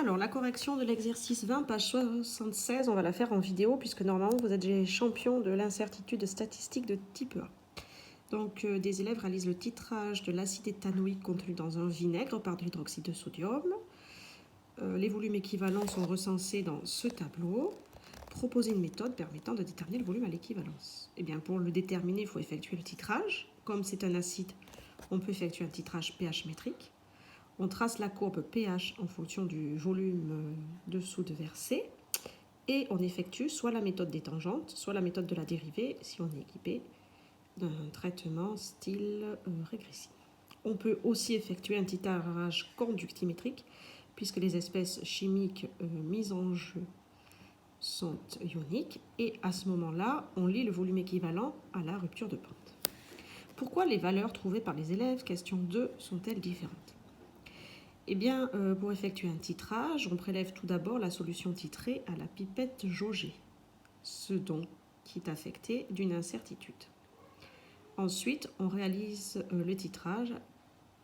Alors, la correction de l'exercice 20, page 76, on va la faire en vidéo puisque normalement vous êtes des champions de l'incertitude statistique de type A. Donc, des élèves réalisent le titrage de l'acide éthanoïque contenu dans un vinaigre par de l'hydroxyde de sodium. Les volumes équivalents sont recensés dans ce tableau. Proposer une méthode permettant de déterminer le volume à l'équivalence. Eh bien, pour le déterminer, il faut effectuer le titrage. Comme c'est un acide, on peut effectuer un titrage pH métrique. On trace la courbe pH en fonction du volume dessous de versé. Et on effectue soit la méthode des tangentes, soit la méthode de la dérivée, si on est équipé d'un traitement style régressif. On peut aussi effectuer un titrage conductimétrique, puisque les espèces chimiques mises en jeu sont ioniques, et à ce moment-là, on lit le volume équivalent à la rupture de pente. Pourquoi les valeurs trouvées par les élèves, question 2, sont-elles différentes? Eh bien, pour effectuer un titrage, on prélève tout d'abord la solution titrée à la pipette jaugée, ce dont qui est affecté d'une incertitude. Ensuite, on réalise le titrage,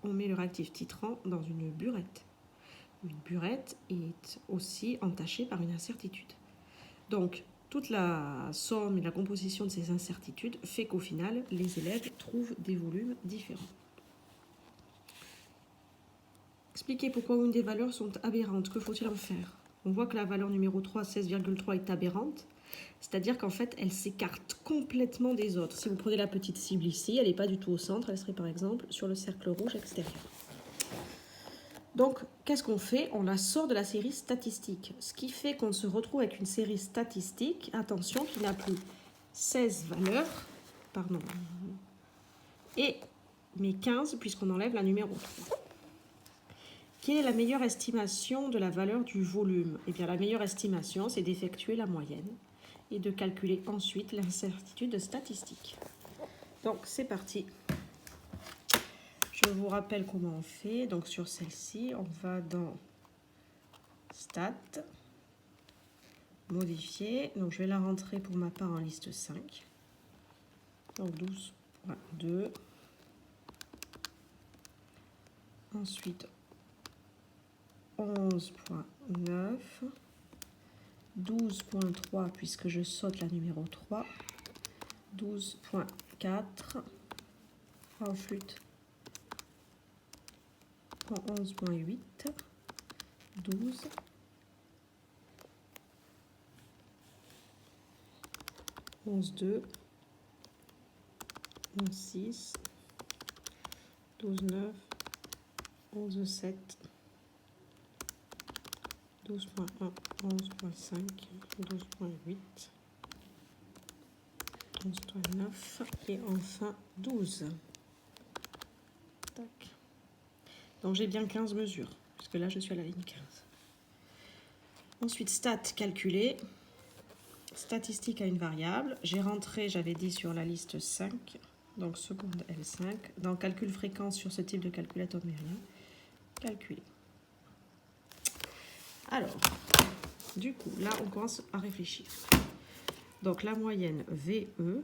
on met le réactif titrant dans une burette. Une burette est aussi entachée par une incertitude. Donc, toute la somme et la composition de ces incertitudes fait qu'au final, les élèves trouvent des volumes différents. Expliquer pourquoi une des valeurs sont aberrantes. Que faut-il en faire? On voit que la valeur numéro 3, 16,3, est aberrante. C'est-à-dire qu'en fait, elle s'écarte complètement des autres. Si vous prenez la petite cible ici, elle n'est pas du tout au centre. Elle serait par exemple sur le cercle rouge extérieur. Donc, qu'est-ce qu'on fait? On la sort de la série statistique. Ce qui fait qu'on se retrouve avec une série statistique, attention, qui n'a plus 16 valeurs, pardon, mais 15 puisqu'on enlève la numéro 3. Quelle est la meilleure estimation de la valeur du volume? Eh bien, la meilleure estimation, c'est d'effectuer la moyenne et de calculer ensuite l'incertitude statistique. Donc, c'est parti. Je vous rappelle comment on fait. Donc, sur celle-ci, on va dans Stat, Modifier. Donc, je vais la rentrer pour ma part en liste 5. Donc, 12.2. Ensuite, 11.9. 12.3 puisque je saute la numéro 3. 12.4. Ensuite, 11.8. 12. 11.2. 11.6. 12.9. 11.7. 12.1, 11.5, 12.8, 11.9 et enfin 12. Tac. Donc j'ai bien 15 mesures, puisque là je suis à la ligne 15. Ensuite, stat calculé, statistique à une variable. J'ai rentré, j'avais dit sur la liste 5, donc seconde L5. Dans calcul fréquence sur ce type de calculateur mérien, calculer. Alors, du coup, là, on commence à réfléchir. Donc, la moyenne VE,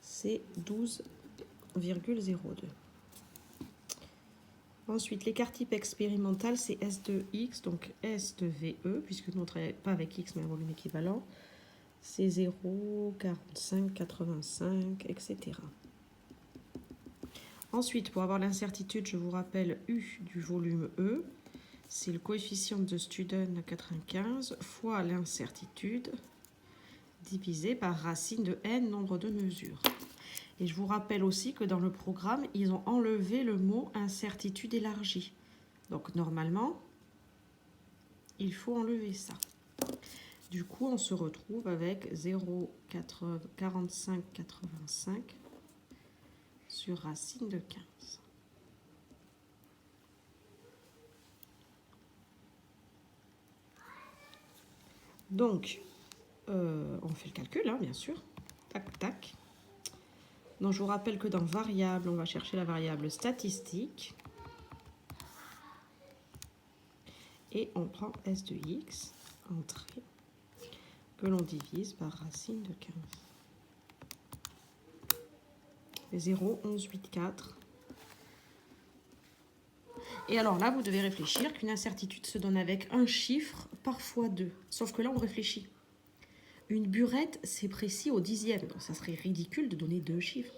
c'est 12,02. Ensuite, l'écart type expérimental, c'est S de X, donc S de VE, puisque nous, on ne travaille pas avec X, mais un volume équivalent. C'est 0, 45, 85, etc. Ensuite, pour avoir l'incertitude, je vous rappelle U du volume E. C'est le coefficient de Student à 95 fois l'incertitude divisé par racine de n nombre de mesures. Et je vous rappelle aussi que dans le programme, ils ont enlevé le mot incertitude élargie. Donc normalement, il faut enlever ça. Du coup, on se retrouve avec 0,4585 sur racine de 15. Donc, on fait le calcul, hein, bien sûr. Tac, tac. Donc, je vous rappelle que dans variable, on va chercher la variable statistique. Et on prend S de X, entrée, que l'on divise par racine de 15. 0, 11, 8, 4. Et alors là, vous devez réfléchir qu'une incertitude se donne avec un chiffre, parfois deux. Sauf que là, on réfléchit. Une burette, c'est précis au dixième. Donc ça serait ridicule de donner deux chiffres.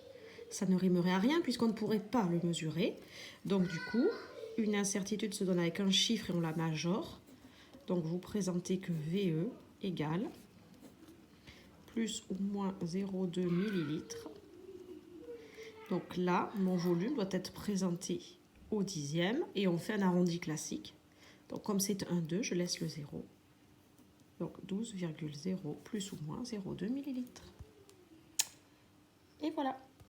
Ça ne rimerait à rien puisqu'on ne pourrait pas le mesurer. Donc du coup, une incertitude se donne avec un chiffre et on la majore. Donc vous présentez que VE égale plus ou moins 0,2 millilitres. Donc là, mon volume doit être présenté au dixième et on fait un arrondi classique. Donc comme c'est un 2, je laisse le 0. Donc 12,0 plus ou moins 0,2 millilitres. Et voilà.